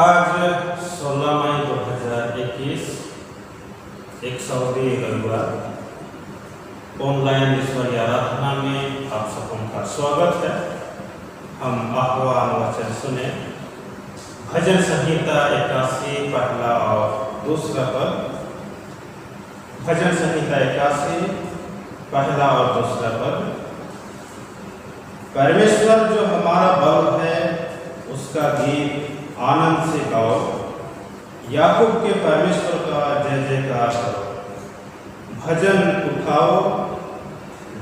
आज 16 मई 2021 एक सऊदी रविवार ऑनलाइन ईश्वरीय आराधना में आप सबका स्वागत है। हम आह्वान वचन सुने। भजन संहिता 81 पहला और दूसरा पद। भजन संहिता 81 पहला और दूसरा पद। परमेश्वर जो हमारा बल है उसका गीत आनंद से गाओ, याकूब के परमेश्वर का जय जयकार करो। भजन उठाओ,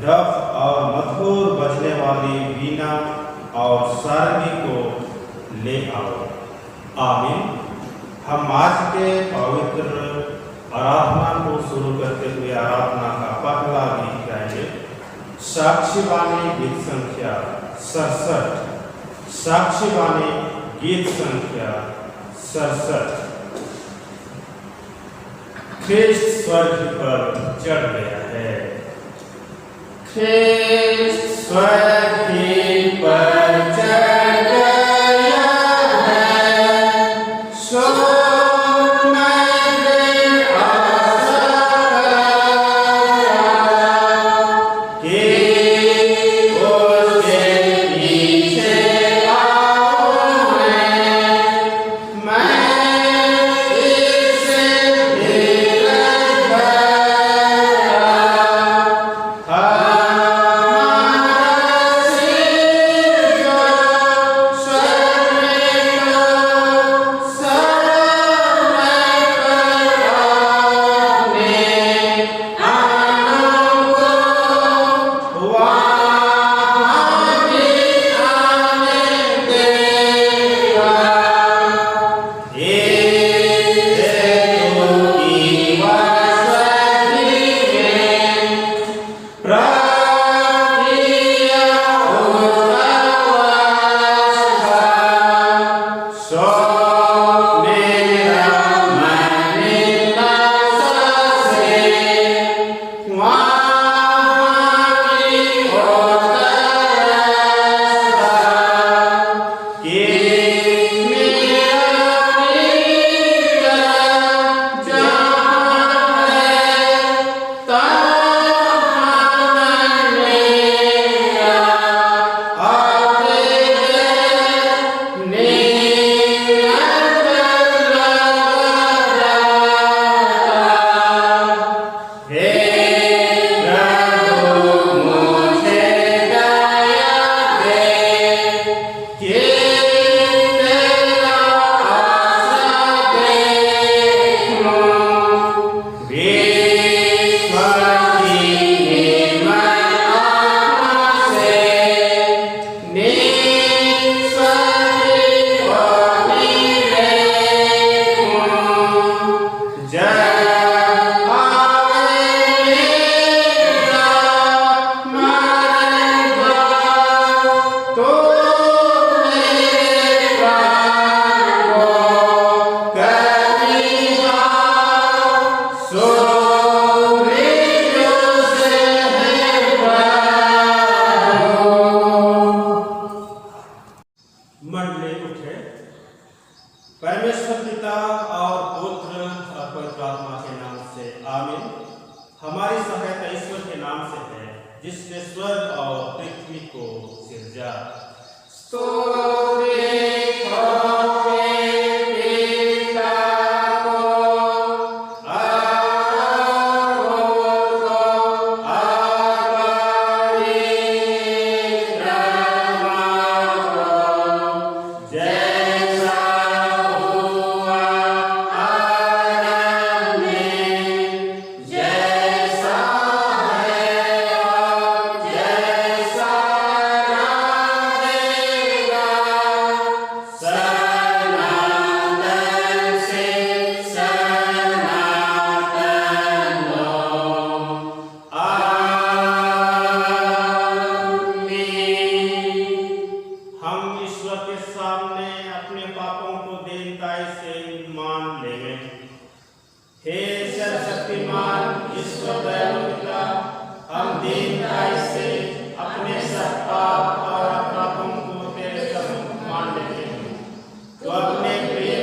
डफ और मधुर बजने वाली वीणा और सारंगी को ले आओ। आमीन। हम आज के पवित्र आराधना को शुरू करते हुए आराधना का पहला गीत गाएंगे। साक्षीवाणी गीत संख्या 67। साक्षीवाणी गीत संख्या 67। ख्रिस्त स्वर्ग पर चढ़ गया है। ख्रिस्त स्वर्ग पर चढ़ गया है। सो परमेश्वर पिता और पुत्र और पवित्र आत्मा के नाम से आमीन। हमारी सहायता ईश्वर के नाम से है जिसने स्वर्ग और पृथ्वी को सिरजा। तो अपने प्रिय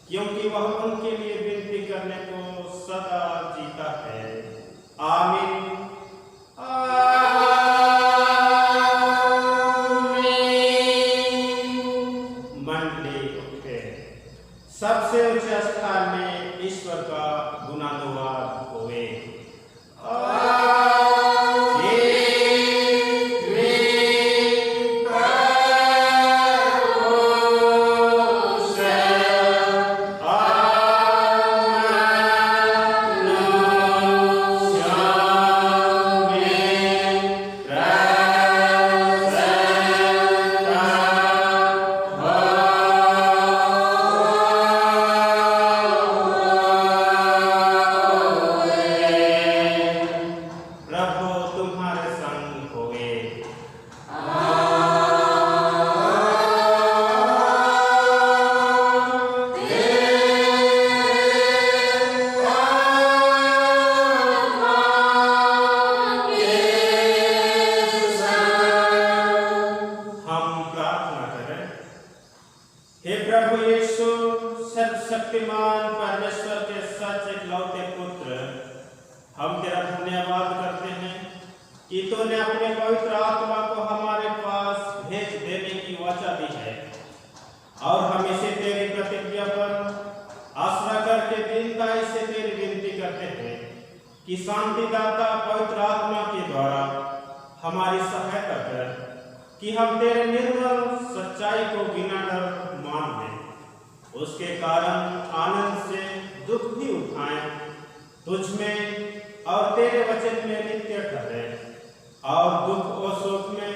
क्योंकि वह उनके लिए विनती करने को सदा जीता है। आमीन। मंडली उठे, सबसे ऊंचे स्थान में ईश्वर का गुणानुवाद होवे। हे प्रभु यीशु, सर्वशक्तिमान परमेश्वर के सच इकलौते पुत्र, हम तेरा धन्यवाद करते हैं कि तूने अपने पवित्र आत्मा को हमारे पास भेज देने की वाचा दी है और हम इसे तेरी प्रतिज्ञा पर आश्रा करके दीनताई से तेरी विनती करते हैं कि शांतिदाता पवित्र आत्मा के द्वारा हमारी सहायता कर कि हम तेरे निर्मल सच्चाई को बिना डर मान लें, उसके कारण आनंद से दुख भी उठाएं, तुझ में और तेरे वचन में नित्य ठहरे और दुख और सुख में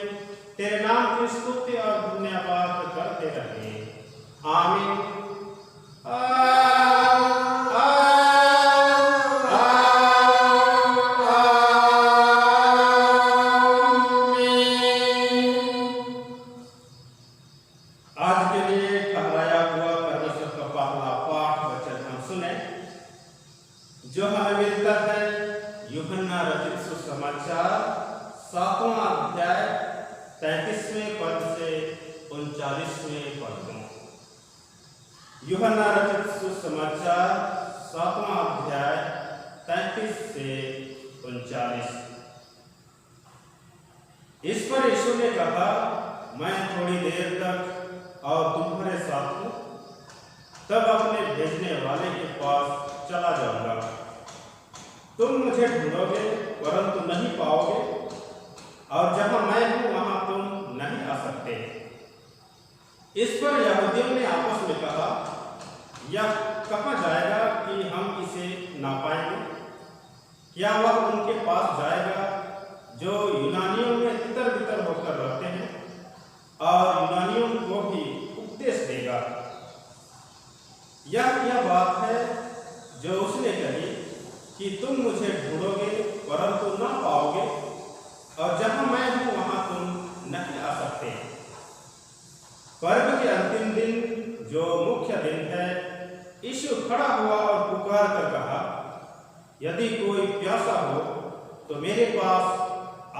तेरे नाम की स्तुति और धन्यवाद करते रहे। आमीन। आज के लिए ठहराया हुआ परमेश्वर का पहला पाठ वचन हम सुने, जो हमें मिलता है यूहन्ना रचित सुसमाचार 7वां अध्याय 33वें पद से 39वें पद में। यूहन्ना रचित सुसमाचार 7वां अध्याय 33 से 39। इस पर यीशु ने कहा, मैं थोड़ी देर तक और तुम्हारे साथ हूं, तब अपने भेजने वाले के पास चला जाऊंगा। तुम मुझे ढूंढोगे परंतु नहीं पाओगे, और जहां मैं हूं वहां तुम नहीं आ सकते। इस पर यहूदियों ने आपस में कहा, यह कहां जाएगा कि हम इसे ना पाएंगे? क्या वह उनके पास जाएगा जो यूनानियों में तितर बितर होकर रहते हैं और यूनानियों को भी उपदेश देगा? यह बात है जो उसने कही कि तुम मुझे ढूंढोगे परंतु न पाओगे, और जहां मैं हूं वहां तुम नहीं आ सकते। पर्व के अंतिम दिन, जो मुख्य दिन है, यीशु खड़ा हुआ और पुकार कर कहा, यदि कोई प्यासा हो तो मेरे पास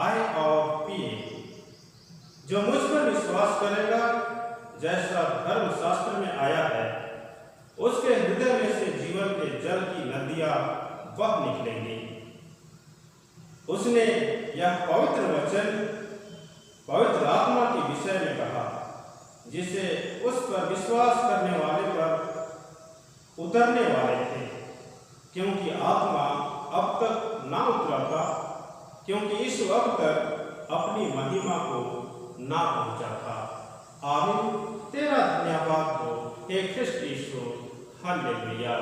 आए और पिए। जो मुझ पर विश्वास करेगा, जैसा धर्मशास्त्र में आया है, उसके हृदय में से जीवन के जल की नदियां बह निकलेंगी। उसने यह पवित्र वचन पवित्र आत्मा के विषय में कहा, जिसे उस पर विश्वास करने वाले पर उतरने वाले थे, क्योंकि आत्मा अब तक ना उतरा था, क्योंकि यीशु अब तक अपनी महिमा को ना पहुंचा था। आमीन। तेरा धन्यवाद हो हे ख्रिस्त यीशु। हालेलुया।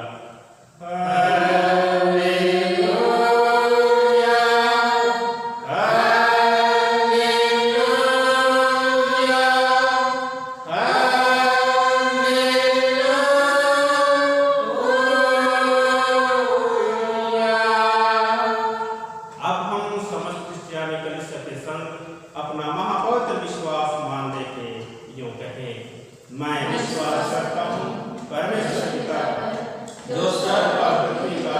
अपना महापवित्र विश्वास मानने के यूं कहें, मैं विश्वास करता हूँ परमेश्वर पिता, जो स्वर्ग और पृथ्वी का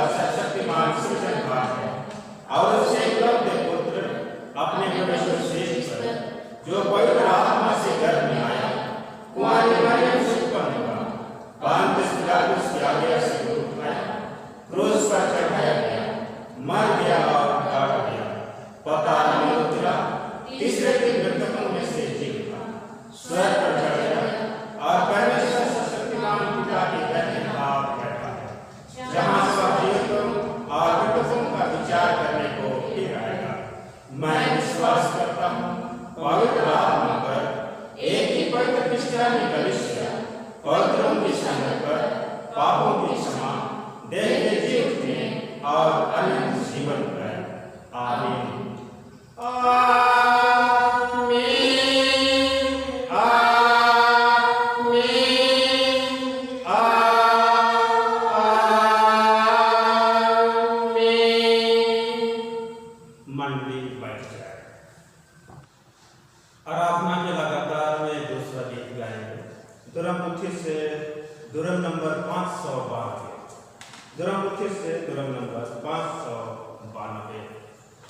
और अनंत जीवन पर। आमीन। मंडली बैठ जाए। आराधना के लगातार में दूसरा गीत गाएंगे। दुर्गमुखी से दुर्ग नंबर 592। दुर्गमुखी से दुर्ग नंबर 592।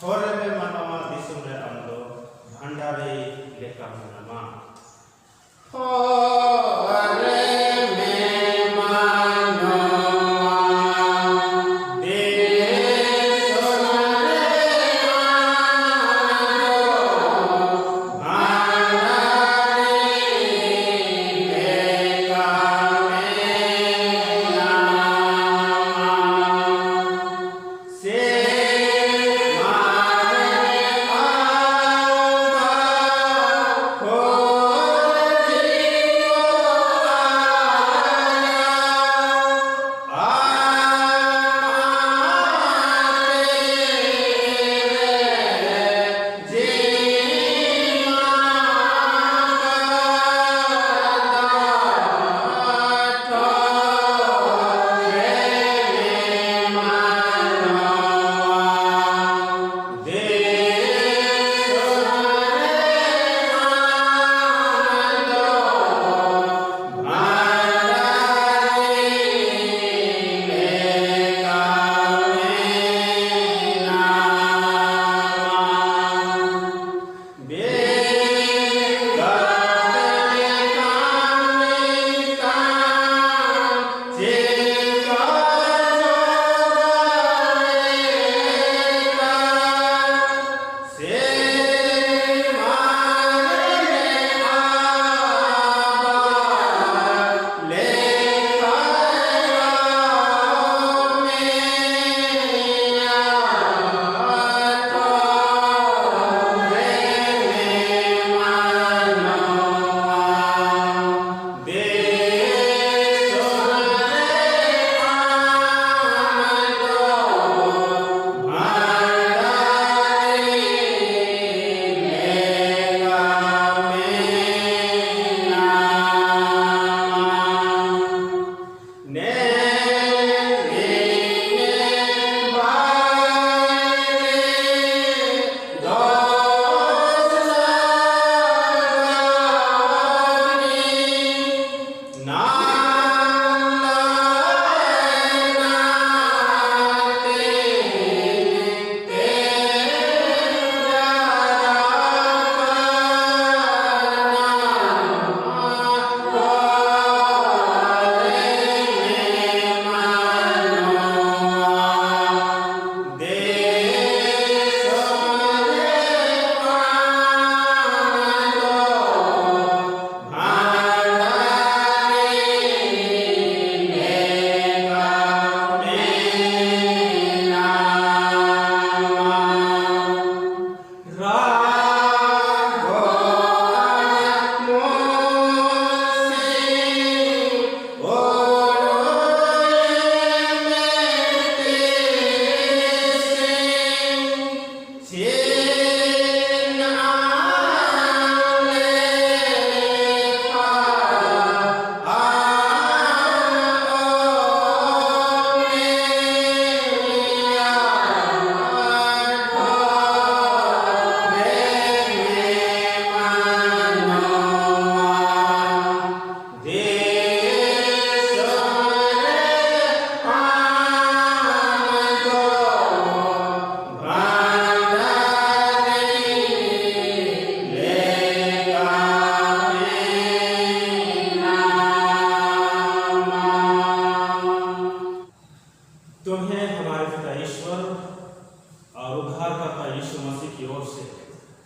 थोड़े में मनवा दिसुरे अंदो भंडारे लेका मनवा।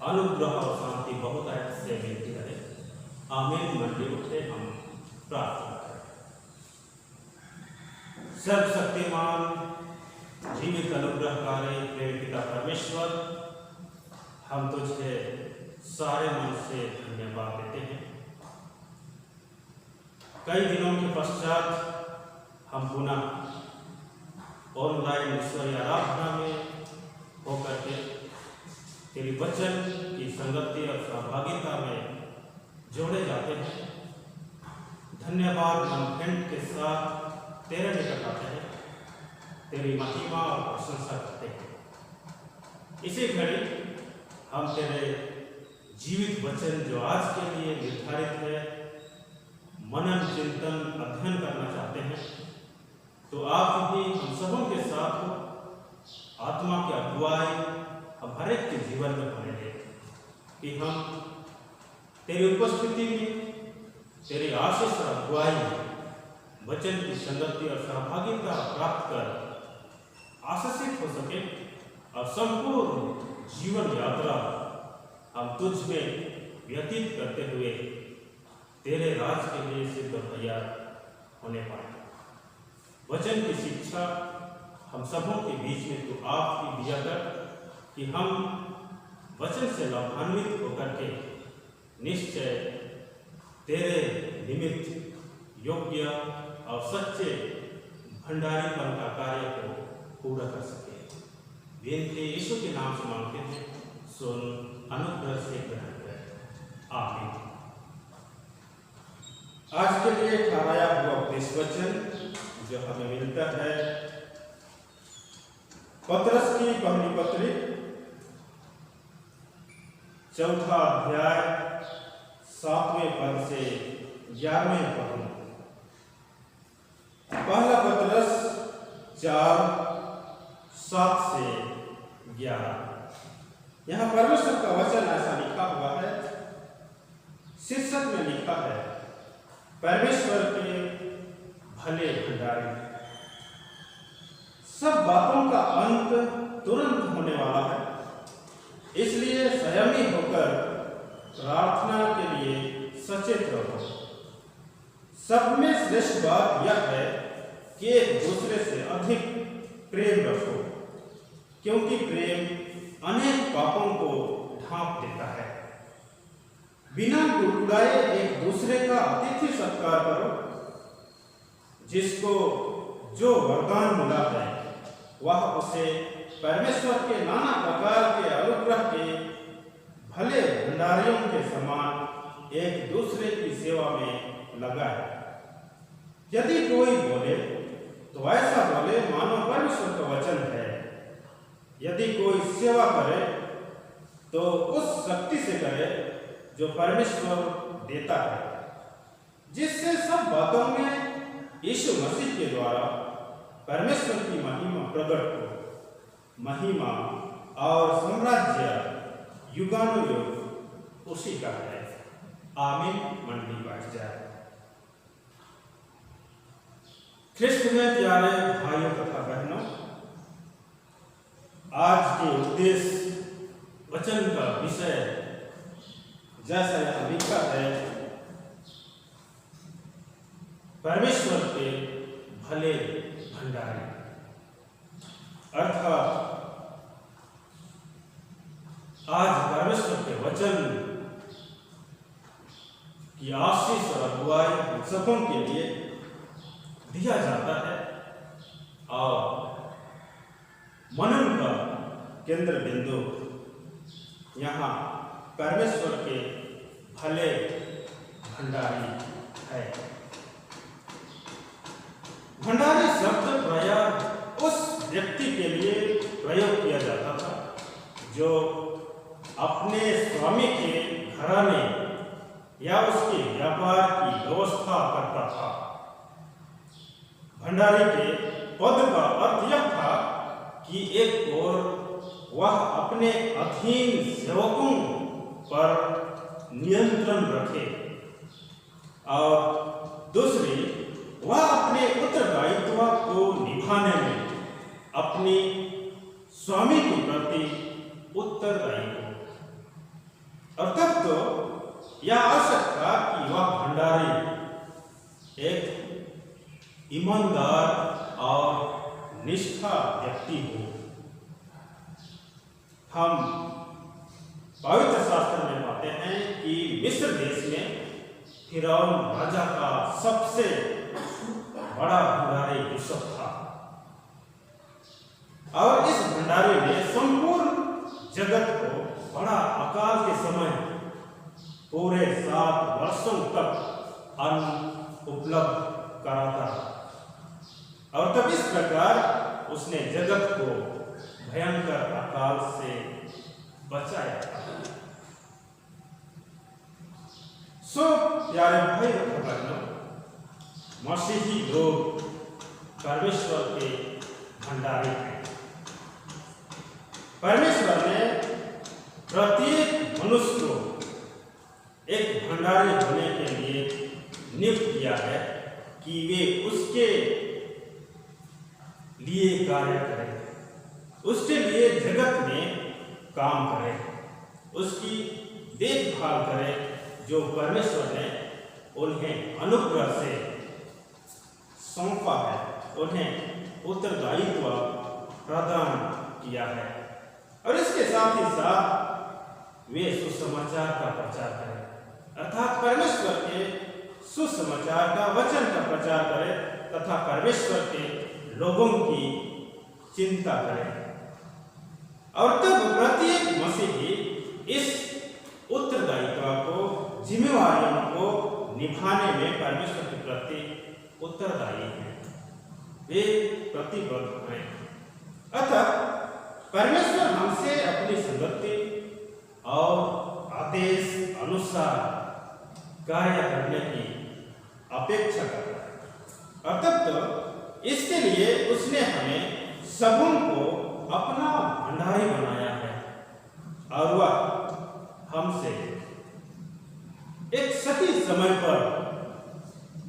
अनुग्रह और शांति बहुत से मिलती रहे। आमीन। मंडी उठे हम प्रार्थना करें। सर्वशक्तिमान जीवित अनुग्रहकारी प्रेम पिता परमेश्वर, हम तुझे सारे मन से धन्यवाद देते हैं। कई दिनों के पश्चात हम पुनः और ऑनलाइन ईश्वरीय आराधना में होकर के तेरी वचन की संगति और सहभागिता में जोड़े जाते हैं। धन्यवाद मनघंट के साथ तेरे निकट आते हैं, तेरी महिमा और प्रशंसा करते हैं। इसी घड़ी हम तेरे जीवित वचन जो आज के लिए निर्धारित है, मनन चिंतन अध्ययन करना चाहते हैं, तो आप भी हम सबों के साथ आत्मा की अगुवाई हम हर एक के जीवन में होने दें कि हम तेरी उपस्थिति में, तेरी आशीष और अगुवाई में वचन की संगति और सहभागिता प्राप्त कर आशीषित हो सके और संपूर्ण जीवन यात्रा हम तुझ में व्यतीत करते हुए तेरे राज के लिए सिद्ध और तैयार होने पाए। वचन की शिक्षा हम सबों के बीच में तो आपकी दिया कर कि हम वचन से लाभान्वित होकर के निश्चय तेरे निमित्त योग्य और सच्चे भंडारीपन का कार्य को पूरा कर सके। विनती यीशु के नाम से मांगते हैं, सुन अनुग्रह से ग्रहण करें। आमीन। आज के लिए ठहराया हुआ उपदेश वचन जो हमें मिलता है पतरस की पहली पत्री 4 अध्याय 7वें पद से 11वें पद में। पहला पतरस 4:7 से 11। यहाँ परमेश्वर का वचन ऐसा लिखा हुआ है, शीर्षक में लिखा है परमेश्वर के भले भंडारी। सब बातों का अंत तुरंत होने वाला है, इसलिए संयमी होकर प्रार्थना के लिए सचेत रहो। सब में श्रेष्ठ बात यह है कि एक दूसरे से अधिक प्रेम रखो, क्योंकि प्रेम अनेक पापों को ढांप देता है। बिना गुड़गुड़ाए एक दूसरे का अतिथि सत्कार करो। जिसको जो वरदान मिला है वह उसे परमेश्वर के नाना प्रकार के अनुग्रह के भले भंडारियों के समान एक दूसरे की सेवा में लगाए। यदि कोई बोले तो ऐसा बोले मानो परमेश्वर का वचन है। यदि कोई सेवा करे तो उस शक्ति से करे जो परमेश्वर देता है, जिससे सब बातों में यीशु मसीह के द्वारा परमेश्वर की महिमा प्रकट हो। महिमा और साम्राज्य युगानुयुग उसी का है। आमीन। मंडी बैठ जाए। ख्रिस्त में प्यारे भाइयों तथा बहनों, आज के उपदेश वचन का विषय जैसा यहाँ लिखा है, परमेश्वर के भले भंडारी, अर्थात आज परमेश्वर के वचन की आशीष और अगुवाई हम सबों के लिए दिया जाता है और मनन का केंद्र बिंदु यहाँ परमेश्वर के भले भंडारी है। भंडारी शब्द प्रायः उस व्यक्ति के लिए प्रयोग किया जाता था जो अपने स्वामी के घराने या उसके व्यापार की व्यवस्था करता था। भंडारी के पद का अर्थ यह था कि एक ओर वह अपने अधीन सेवकों पर नियंत्रण रखे और दूसरी वह अपने उत्तरदायित्व को निभाने में अपनी स्वामी के प्रति उत्तरदायी हो। और तब तो यह आवश्यक था कि वह भंडारी एक ईमानदार और निष्ठा व्यक्ति हो। हम पवित्र शास्त्र में पाते हैं कि मिस्र देश में फिरौन राजा का सबसे बड़ा भंडारी यूसुफ था। जगत को बड़ा अकाल के समय पूरे 7 वर्षों तक अन्न उपलब्ध कराता और तब इस प्रकार उसने जगत को भयंकर अकाल से बचाया। सो प्यारे भाई और बहनों, मसीही लोग परमेश्वर के भंडारी हैं। परमेश्वर ने प्रत्येक मनुष्य को एक भंडारी होने के लिए नियुक्त किया है कि वे उसके लिए कार्य करें, उसके लिए जगत में काम करें, उसकी देखभाल करें जो परमेश्वर ने उन्हें अनुग्रह से सौंपा है, उन्हें उत्तरदायित्व प्रदान किया है। और इसके साथ ही साथ वे सुसमाचार का प्रचार करें, अर्थात परमेश्वर के सुसमाचार का वचन का प्रचार करें तथा परमेश्वर के लोगों की चिंता करें। और तब प्रत्येक मसीही इस उत्तरदायित्व को, जिम्मेवारियों को निभाने में परमेश्वर के प्रति उत्तरदायी हैं, वे प्रतिबद्ध हैं। अतः परमेश्वर हमसे अपनी संगति और आदेश अनुसार कार्य करने की अपेक्षा करता है। और तब तो इसके लिए उसने हमें सबों को अपना भंडारी बनाया है और वह हमसे एक सही समय पर,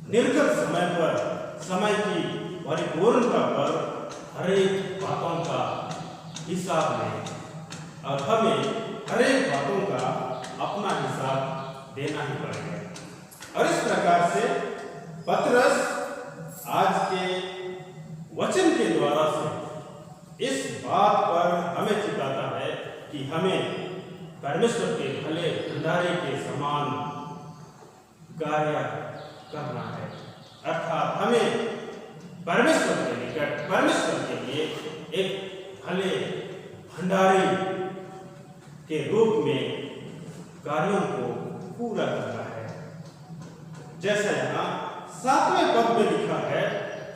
निर्गत समय पर, समय की परिपूर्णता पर हर एक बातों का हिसाब लें और हमें हर एक बातों का अपना हिसाब देना ही पड़ेगा। और इस प्रकार से पतरस आज के वचन के द्वारा से इस बात पर हमें चिताता है कि हमें परमेश्वर के भले भंडारे के समान कार्य करना है, अर्थात हमें परमेश्वर के निकट, परमेश्वर के लिए एक भले भंडारी के रूप में कार्यों को पूरा करना है। जैसा यहाँ 7वें पद में लिखा है,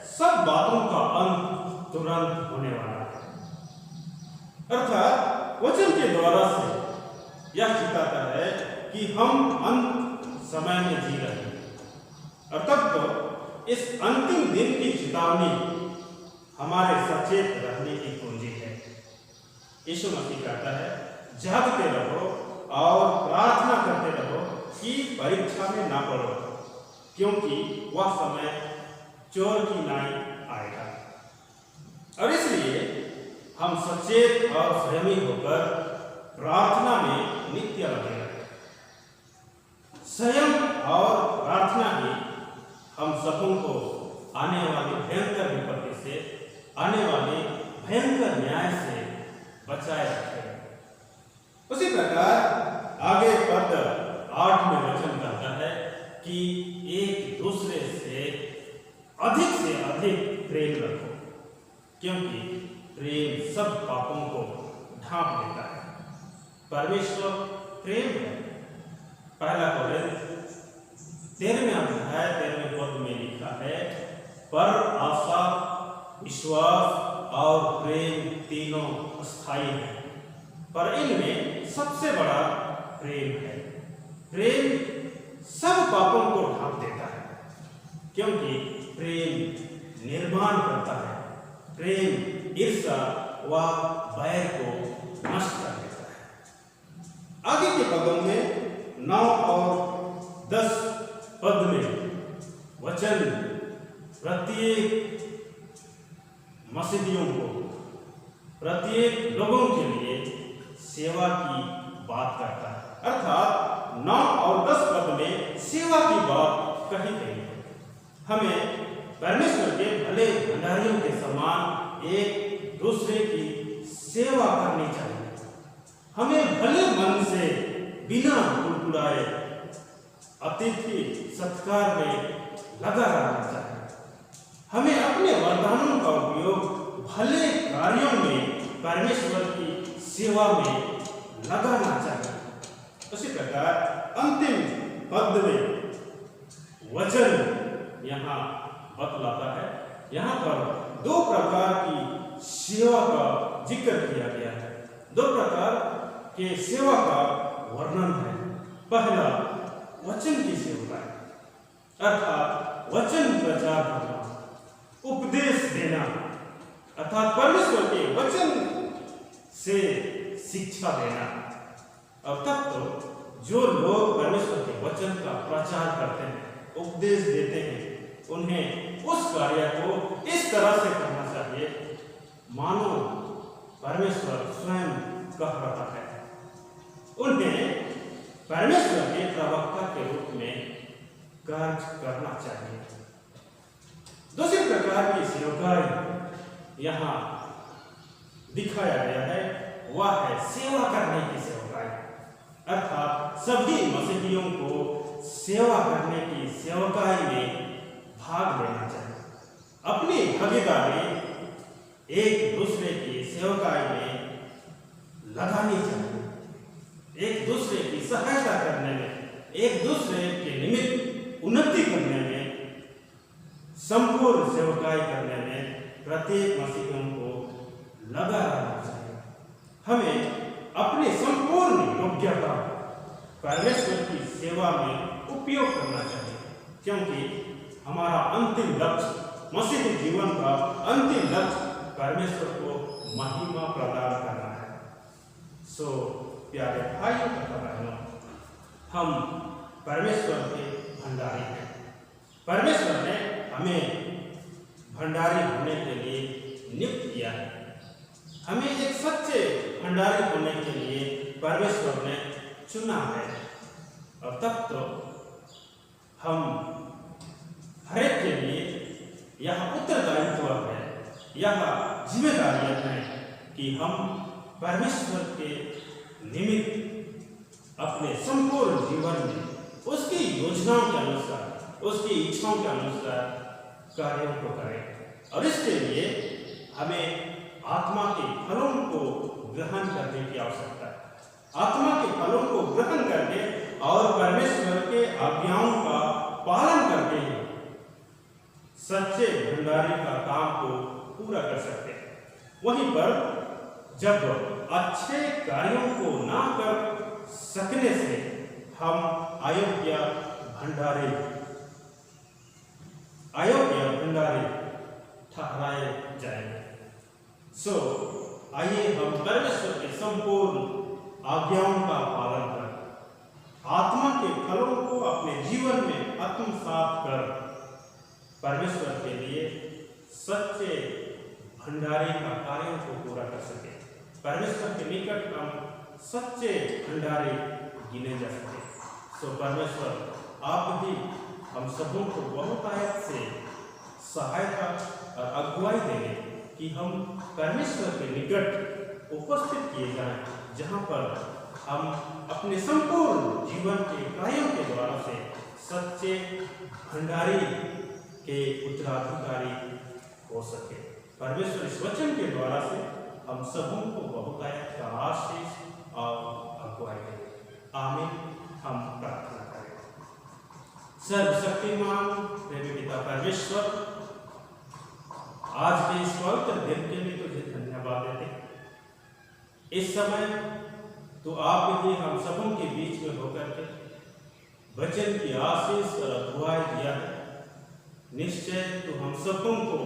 सब बातों का अंत तुरंत होने वाला है। अर्थात वचन के द्वारा से यह चिताता है कि हम अंत समय में जी रहे हैं और तब तो इस अंतिम दिन की चेतावनी हमारे सचेत रहने की कुंजी है। यीशु मसीह कहता है, जागते रहो और प्रार्थना करते रहो कि परीक्षा में ना पड़ो, क्योंकि वह समय चोर की नाई आएगा। और इसलिए हम सचेत और संयमी होकर प्रार्थना में नित्य लगे रहें। संयम और प्रार्थना ही हम सबों को आने वाली भयंकर विपत्ति से, आने वाले भयंकर न्याय से बचाए रखेगा। उसी प्रकार आगे पद 8 में वचन कहता है कि एक दूसरे से अधिक प्रेम रखो, क्योंकि प्रेम सब पापों को ढांप लेता है। परमेश्वर प्रेम है। पहला कोरिन्थ 13वें अध्याय 13वें पद में लिखा है, पर आशा, विश्वास और प्रेम तीनों अस्थायी हैं, पर इनमें सबसे बड़ा प्रेम है। प्रेम सब पापों को ढांप देता है, क्योंकि प्रेम निर्माण करता है। प्रेम ईर्ष्या व बैर को नष्ट कर देता है। आगे के पदों में 9 और 10 पद में वचन प्रत्येक मसीहियों को, प्रत्येक लोगों के लिए सेवा की बात करता है। अर्थात 9 और 10 पद में सेवा की बात कही गई है। हमें परमेश्वर के भले भंडारियों के समान एक दूसरे की सेवा करनी चाहिए। हमें भले मन से बिना कुड़कुड़ाए अतिथि सत्कार में लगा रहना चाहिए। हमें अपने वरदानों का उपयोग भले कार्यों में, परमेश्वर की सेवा में लगाना चाहिए। उसी प्रकार अंतिम पद में वचन यहाँ बतलाता है। यहाँ पर दो प्रकार की सेवा का जिक्र किया गया है, दो प्रकार के सेवा का वर्णन है। पहला वचन की सेवा है, अर्थात वचन प्रचार करना, उपदेश देना, अर्थात परमेश्वर के वचन से शिक्षा देना। और तब तो जो लोग परमेश्वर के वचन का प्रचार करते हैं, उपदेश देते हैं, उन्हें उस कार्य को इस तरह से करना चाहिए मानो परमेश्वर स्वयं कह रहा है। उन्हें परमेश्वर के प्रवक्ता के रूप में कार्य करना चाहिए। दूसरी प्रकार की सेवकाई यहाँ दिखाया गया है, वह है सेवा करने की सेवकाई, अर्थात सभी मसीहियों को सेवा करने की सेवकाई में भाग लेना चाहिए। अपनी भागीदारी एक दूसरे की सेवकाई में लगानी चाहिए। एक दूसरे की सहायता करने में, एक दूसरे के निमित्त उन्नति करने में, संपूर्ण सेवकाई करने में प्रत्येक मसीहियों को लगा रहना चाहिए। हमें अपनी संपूर्ण योग्यता परमेश्वर की सेवा में उपयोग करना चाहिए, क्योंकि हमारा अंतिम लक्ष्य, मसीही जीवन का अंतिम लक्ष्य परमेश्वर को महिमा प्रदान करना है। सो प्यारे भाइयों तथा बहनों, हम परमेश्वर के भंडारी हैं। परमेश्वर ने हमें भंडारी होने के लिए नियुक्त किया है। हमें एक सच्चे भंडारी होने के लिए परमेश्वर ने चुना है। और तब तो हम हर एक के लिए यह उत्तरदायित्व है, यह जिम्मेदारियां हैं कि हम परमेश्वर के निमित्त अपने संपूर्ण जीवन में उसकी योजनाओं के अनुसार, उसकी इच्छाओं के अनुसार कार्यों को करें। और इसके लिए हमें आत्मा के फलों को ग्रहण करने की आवश्यकता है। आत्मा के फलों को ग्रहण करके और परमेश्वर के आज्ञाओं का पालन करके ही सच्चे भंडारी का काम को पूरा कर सकते हैं। वहीं पर जब अच्छे कार्यों को ना कर सकने से हम अयोग्य भंडारी ठहराए जाएंगे। सो आइए हम परमेश्वर के संपूर्ण आज्ञाओं का पालन कर आत्मा के फलों को अपने जीवन में आत्मसात कर परमेश्वर के लिए सच्चे भंडारी का कार्यों को पूरा कर सके। परमेश्वर के निकट हम सच्चे भंडारी गिने जा सके। सो परमेश्वर आप ही हम सबों को बहुतायत से सहायता और अगुवाई देंगे कि हम परमेश्वर के निकट उपस्थित किए जाएं, जहाँ पर हम अपने संपूर्ण जीवन के कार्यों के द्वारा से सच्चे भंडारी के उत्तराधिकारी हो सके। परमेश्वर इस वचन के द्वारा से हम सबों को बहुतायत का आशीष और अगुवाई देंगे। आमीन। हम प्रार्थना करें। सर्वशक्तिमान प्रेमी पिता परमेश्वर, आज के इस पवित्र दिन के लिए तुझे धन्यवाद देते हैं। इस समय तो आप ही हम सबों के बीच में होकर के वचन की आशीष और अगुवाई दिया है। निश्चय तो हम सबों को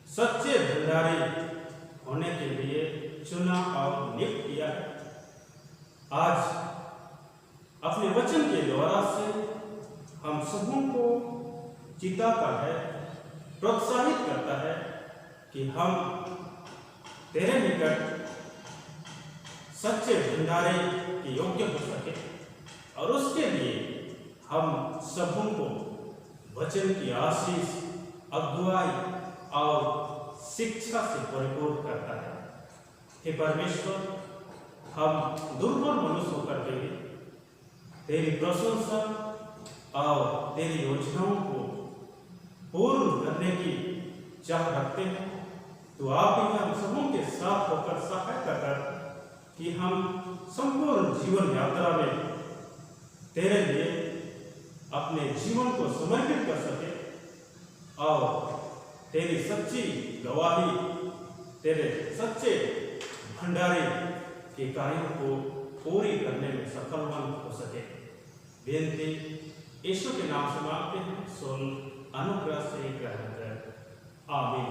सच्चे भंडारी होने के लिए चुना और नियुक्त किया है। आज अपने वचन के द्वारा से हम सबों को चिताता है, प्रोत्साहित करता है कि हम तेरे निकट सच्चे भंडारे के योग्य हो सके और उसके लिए हम सबों को वचन की आशीष, अगुवाई और शिक्षा से परिपूर्ण करता है। हे परमेश्वर, हम दुर्बल मनुष्य होकर के भी तेरी प्रशंसा और तेरी योजनाओं को पूर्ण करने की चाह रखते हैं। तो आप ही हम सबों के साथ होकर सहायता कर कि हम संपूर्ण जीवन यात्रा में तेरे लिए अपने जीवन को समर्पित कर सके और तेरी सच्ची गवाही, तेरे सच्चे भंडारे के कार्यों को पूरी करने में सफलवान हो सके। बेनती यीशु के नाम से मांगते हैं, सुन, अनुग्रह से ग्रहण कर। आमीन।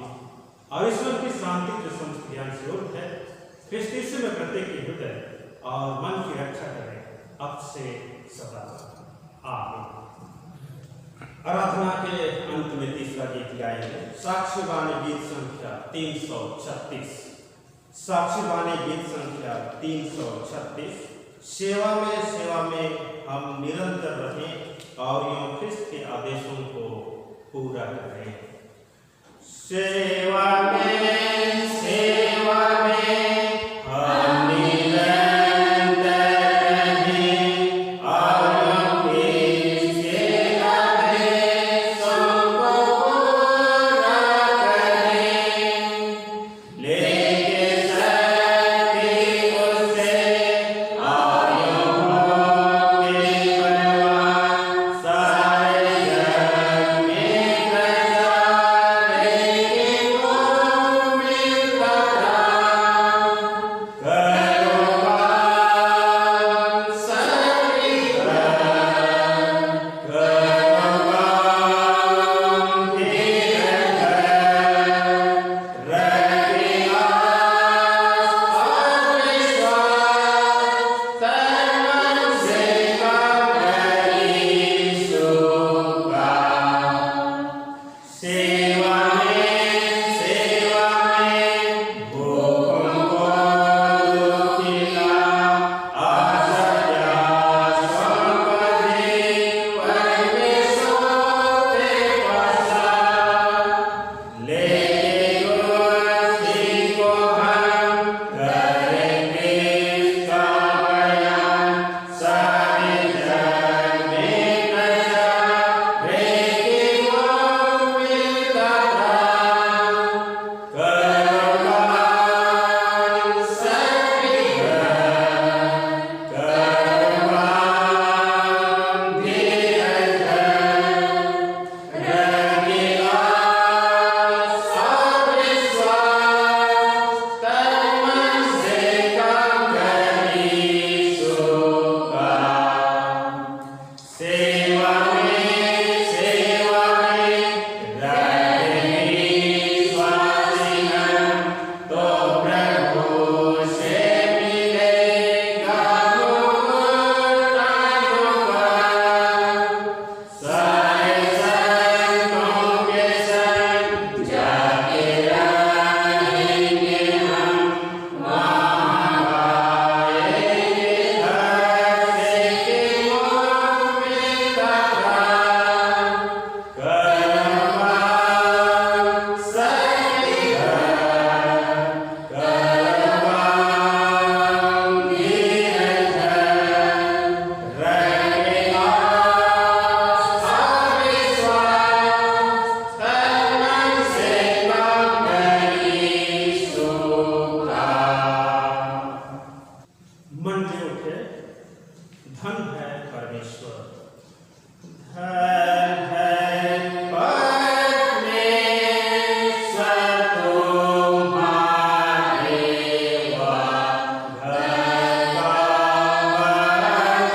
और ईश्वर की शांति जो समस्त ज्ञान से ऊर्ध्व है, क्रिस्त यीशु में प्रत्येक के हृदय और मन की रक्षा करे अब से सदा। आमीन। आराधना के अंत में तीसरा गीत गाएंगे, साक्ष्यवाणी गीत संख्या 336। साक्ष्यवाणी गीत संख्या 336। सेवा में हम निरंतर रहें और यूं ख्रिस्त के आदेशों को पूरा करें। सेवा में हम निरंतर रहें और ख्रिस्त के आदेशों को पूरा करें। लेके शक्ति उससे और यूं होके बलवान सारे जग में प्रचार लेके वो मिलता रहा। करो काम सभी कर, करो काम धीरज धर, रखे आस और विश्वास, तन मन से काम कर यीशु का। सेवा में भूखों को तू खिला, आशा प्यासों को दे, परमेश्वर ते पसार। लेके गुरसी को हम करें ख्रिस्त का बयान, सारे जग में प्रचार लेके वो मिलता रहा। करो काम सभी कर, करो काम धीरज धर, रखे आस और विश्वास, तन मन से काम कर यीशु का। सेवा में रहे विश्वासी हम, तो प्रभु से मिलेगा मुकुट अनुग्रह। सारे संतों के संग जाके रहेंगे हम, वहाँ गाएंगे हंसे कि वो मिलता रहा। करो काम सभी कर, करो काम धीरज धर, रखे आस और विश्वास, तन मन से काम कर यीशु का। मन के उठे, धन है परमेश्वर, धन है परमेश्वर तुम्हारे घर का वरदानी।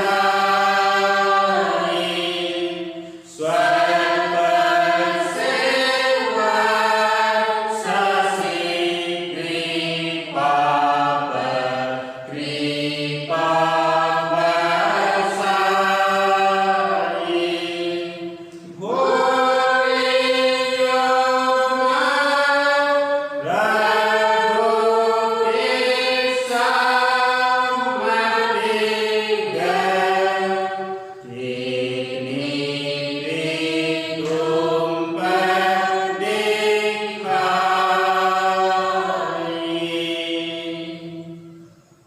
स्वर्ग पर से वर्षा सी कृपा पर कृपा बरसाई।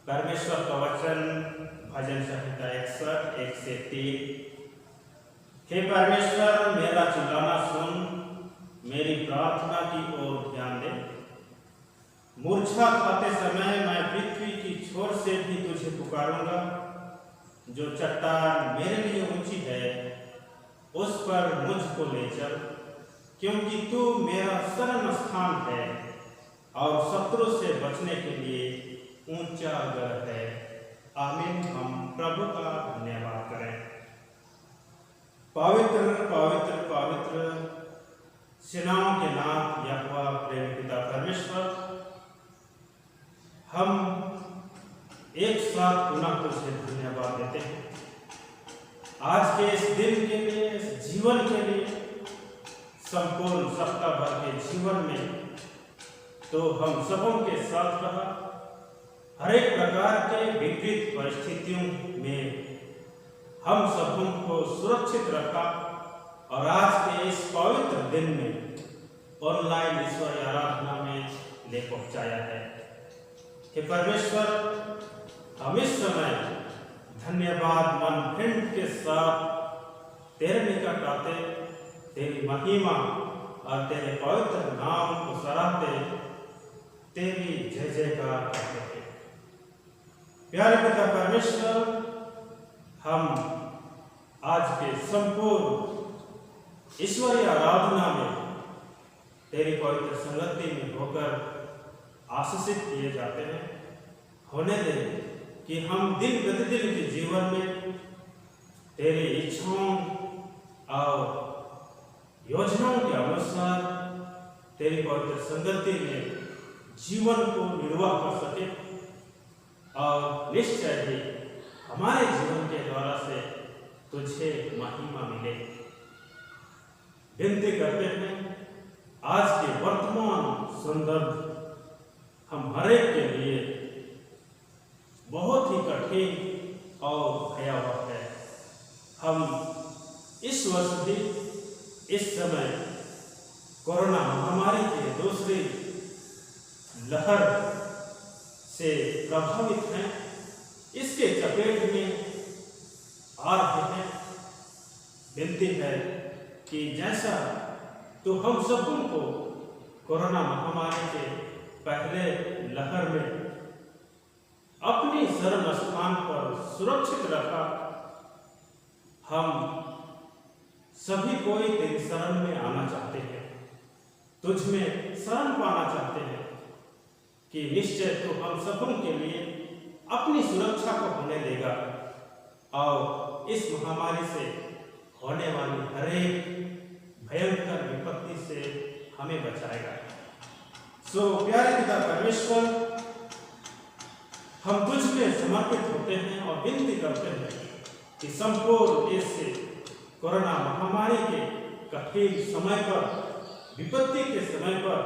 परमेश्वर का वचन, भजन संहिता 61, 1 से 3। हे परमेश्वर, मेरा चिल्लाना सुन, मेरी प्रार्थना की ओर ध्यान दे। मूर्छा खाते समय मैं पृथ्वी की छोर से भी तुझे पुकारूंगा। जो चट्टान मेरे लिए ऊंची है उस पर मुझको ले चल, क्योंकि तू मेरा शरण स्थान है और शत्रु से बचने के लिए ऊंचा गढ़ है। आमीन। हम प्रभु का धन्यवाद करें। पवित्र पवित्र पवित्र सेनाओं के नाम यहोवा प्रेम पिता परमेश्वर, हम एक साथ पुनः तुझे धन्यवाद देते हैं आज के इस दिन के लिए, इस जीवन के लिए, संपूर्ण सप्ताह भर के जीवन में तो हम सबों के साथ रहा। हर एक प्रकार के विपरीत परिस्थितियों में हम सबों को सुरक्षित रखा और आज के इस पवित्र दिन में ऑनलाइन ईश्वर आराधना में ले पहुंचाया है। हे परमेश्वर, हम इस समय धन्यवाद मन फिर के साथ तेरे निकट आते, तेरी महिमा और तेरे पवित्र नाम को सराहते, तेरी जय जयकार करते हैं। प्यारे पिता परमेश्वर, हम आज के संपूर्ण ईश्वरीय आराधना में तेरी पवित्र संगति में होकर आशीषित किए जाते हैं। होने दे कि हम दिन प्रतिदिन के जीवन में तेरी इच्छाओं और योजनाओं के अनुसार तेरी पवित्र संगति में जीवन को निर्वाह कर सके और निश्चय ही हमारे जीवन के द्वारा से तुझे महिमा मिले। विनती करते हैं आज के वर्तमान संदर्भ हम हरेक के लिए बहुत ही कठिन और भयावह है। हम इस वर्ष भी इस समय कोरोना महामारी के दूसरी लहर से प्रभावित हैं, इसके चपेट में आ रहे हैं। विनती है कि जैसा तो हम सबों को कोरोना महामारी के पहले लहर में अपनी शरण स्थान पर सुरक्षित रखा, हम सभी कोई तेरी शरण में आना चाहते हैं, तुझ में शरण पाना चाहते हैं कि निश्चय तो हम सबों के लिए अपनी सुरक्षा को होने देगा और इस महामारी से होने वाली हरेक भयंकर विपत्ति से हमें बचाएगा। सो प्यारे पिता परमेश्वर, हम तुझ में समर्पित होते हैं और विनती करते हैं कि संपूर्ण इस कोरोना महामारी के कठिन समय पर, विपत्ति के समय पर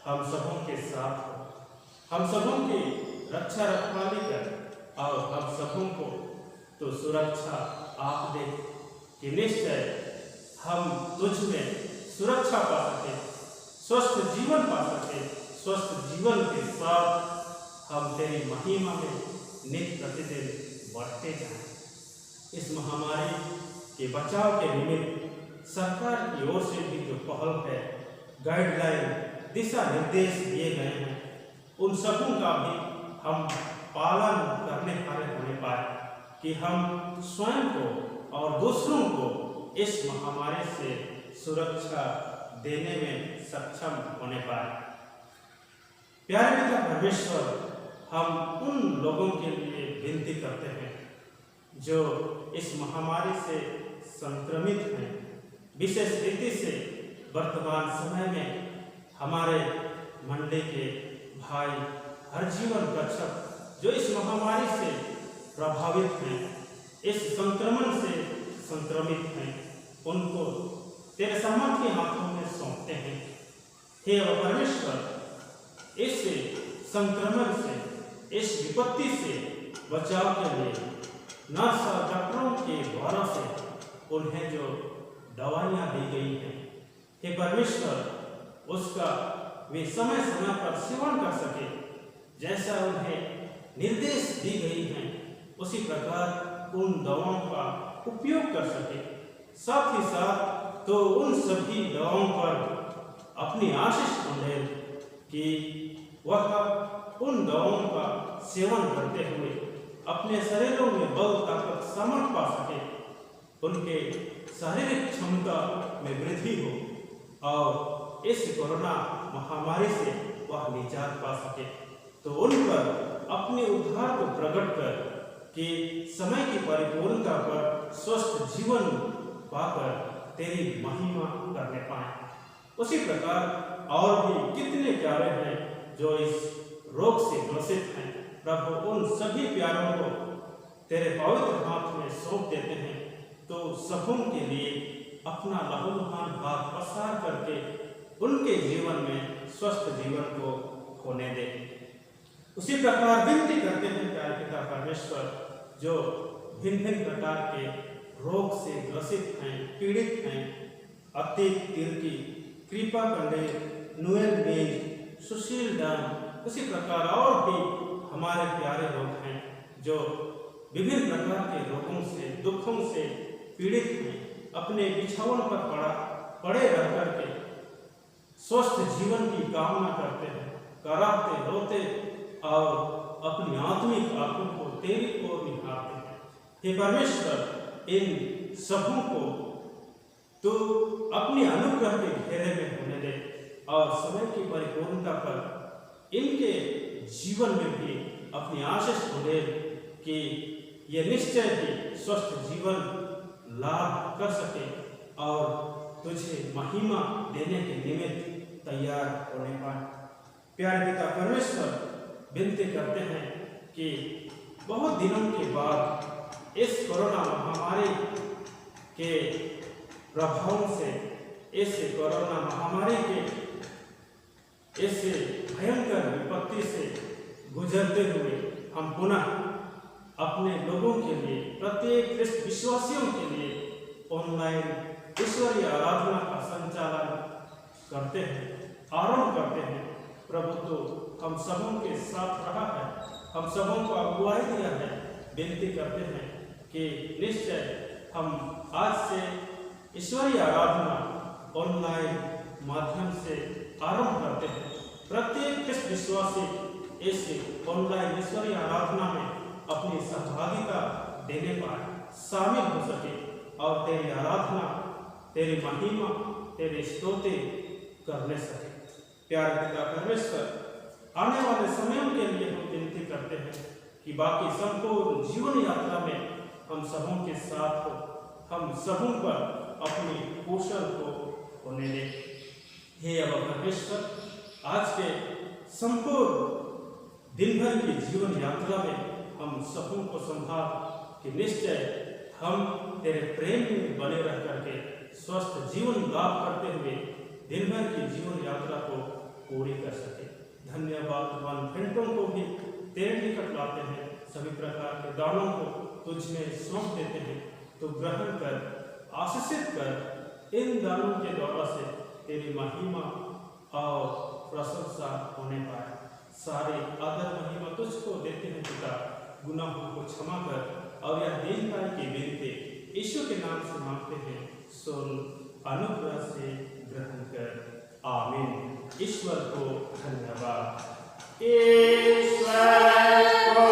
हम सबों के साथ हो, हम सबों की रक्षा रखवाली कर और हम सबों को तो सुरक्षा आप दे कि निश्चय हम तुझ में सुरक्षा पा सके, स्वस्थ जीवन पा सके, स्वस्थ जीवन के साथ हम तेरी महिमा में नित्य प्रतिदिन बढ़ते जाएं। इस महामारी के बचाव के निमित्त सरकार की ओर से भी जो पहल है, गाइडलाइन, दिशा निर्देश दिए गए हैं, उन सबों का भी हम पालन करने वाले होने पाए कि हम स्वयं को और दूसरों को इस महामारी से सुरक्षा देने में सक्षम होने पाए। प्यारे पिता परमेश्वर, हम उन लोगों के लिए विनती करते हैं जो इस महामारी से संक्रमित हैं, विशेष रीति से वर्तमान समय में हमारे मंडे के भाई हरजीवन कच्छप जो इस महामारी से प्रभावित हैं, इस संक्रमण से संक्रमित हैं, उनको तेरे सामर्थ्य हाथों में सौंपते हैं। हे परमेश्वर, इस संक्रमण से, इस विपत्ति से बचाव के लिए नर्स और डॉक्टरों के द्वारा से उन्हें जो दवाइयाँ दी गई हैं, हे परमेश्वर, उसका वे समय समय पर सेवन कर सके, जैसा उन्हें निर्देश दी गई हैं उसी प्रकार उन दवाओं का उपयोग कर सके। साथ ही साथ तो उन सभी दवाओं पर अपनी आशीष ढूंढे कि वह उन दवाओं का सेवन करते हुए अपने शरीरों में बल ताकत सामर्थ पा सके, उनके शारीरिक क्षमता में वृद्धि हो और इस कोरोना महामारी से वह निजात पा सके, तो उन पर अपने उद्धार को प्रकट कर कि समय की परिपूर्णता पर स्वस्थ जीवन पाकर तेरी महिमा करने पाए। उसी प्रकार और भी कितने प्यारे हैं जो इस रोग से ग्रसित हैं। प्रभु उन सभी प्यारों को तेरे पवित्र हाथ में सौंप देते हैं, तो सबों के लिए अपना लहूलुहान हाथ पसार करके उनके जीवन में स्वस्थ जीवन को होने दे। उसी प्रकार विनती करते हैं प्यारे पिता परमेश्वर, जो भिन्न भिन्न प्रकार के रोग से ग्रसित हैं, पीड़ित हैं, अतीत तिर्की, कृपा कंडेर, नुएल मेज, सुशील डान, उसी प्रकार और भी हमारे प्यारे लोग हैं जो विभिन्न प्रकार के रोगों से, दुखों से पीड़ित हैं, अपने बिछावन पर पड़े रह करके स्वस्थ जीवन की कामना करते हैं, कराहते रोते और अपनी आत्मिक आंखों को तेरी ओर निहारते हैं। हे परमेश्वर, इन सबों को तो अपने अनुग्रह के घेरे में होने दे और समय की परिपूर्णता पर इनके जीवन में भी अपनी आशीष उड़े कि ये निश्चय ही स्वस्थ जीवन लाभ कर सके और तुझे महिमा देने के निमित्त तैयार होने पाए। प्यारे पिता परमेश्वर, विनती करते हैं कि बहुत दिनों के बाद इस कोरोना महामारी के प्रभाव से, इस कोरोना महामारी के इस भयंकर विपत्ति से गुजरते हुए हम पुनः अपने लोगों के लिए, प्रत्येक ख्रिस्त विश्वासियों के लिए ऑनलाइन ईश्वरीय आराधना का संचालन करते हैं, आरंभ करते हैं। प्रभु तो हम सबों के साथ रहा है, हम सबों को अगुवाई दिया है। विनती करते हैं कि निश्चय हम आज से ईश्वरीय आराधना ऑनलाइन माध्यम से आरंभ करते हैं। प्रत्येक ख्रिस्त विश्वासी इस ऑनलाइन ईश्वरीय आराधना में अपनी सहभागिता देने पाए, शामिल हो सके और तेरी आराधना, तेरी महिमा, तेरी स्तुति करने सके। प्यारे पिता परमेश्वर, आने वाले समयों के लिए हम विनती करते हैं कि बाकी संपूर्ण जीवन यात्रा में हम सबों के साथ हो, हम सबों पर अपनी कुशल को होने दे। हे अब परमेश्वर, आज के संपूर्ण दिन भर की जीवन यात्रा में हम सबों को संभाल कि निश्चय हम तेरे प्रेम में बने रह करके स्वस्थ जीवन लाभ करते हुए दिन भर की जीवन यात्रा को पूरी कर सके। धन्यवाद घंटों को भी तेरे निकट लाते हैं, सभी प्रकार के दानों को तुझ में सौंप देते हैं, तो ग्रहण कर, आशीषित कर। इन दानों के द्वारा से तेरी महिमा और प्रशंसा होने पाए। सारे आदर महिमा तुझको देते हैं पिता, गुनाहों को क्षमा कर और यह दीनता की विनती यीशु के नाम से मांगते हैं, सुन, अनुग्रह से ग्रहण कर। आमीन। ईश्वर को धन्यवाद। ईश्वर को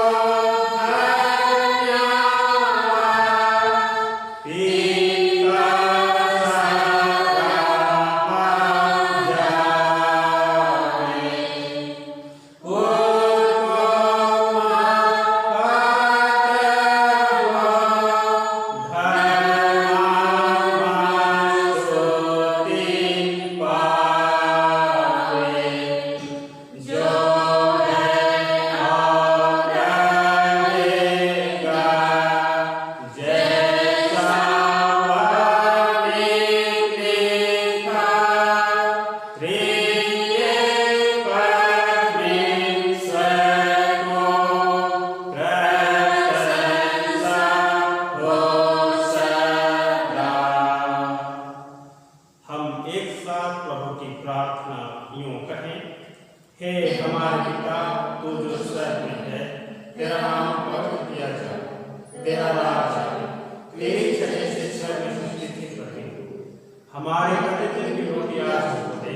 हमारे प्रतिदिन की रोटी आज हमको दे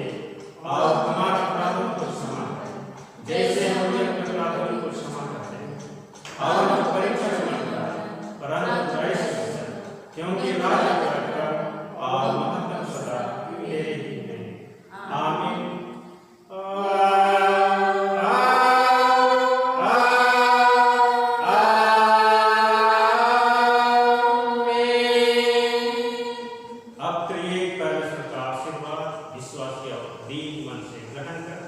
और हमारे अपराधों को क्षमा कर, जैसे हम अपने अपराधों को क्षमा करते दीन मन से ग्रहण कर।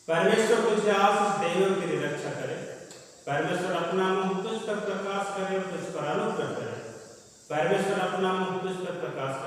परमेश्वर तुझे आशीष दे और तेरी रक्षा करे। परमेश्वर अपना मुंह तुझ पर प्रकाश करे और तुझ पर अनुग्रह करे। परमेश्वर अपना मुंह तुझ पर प्रकाश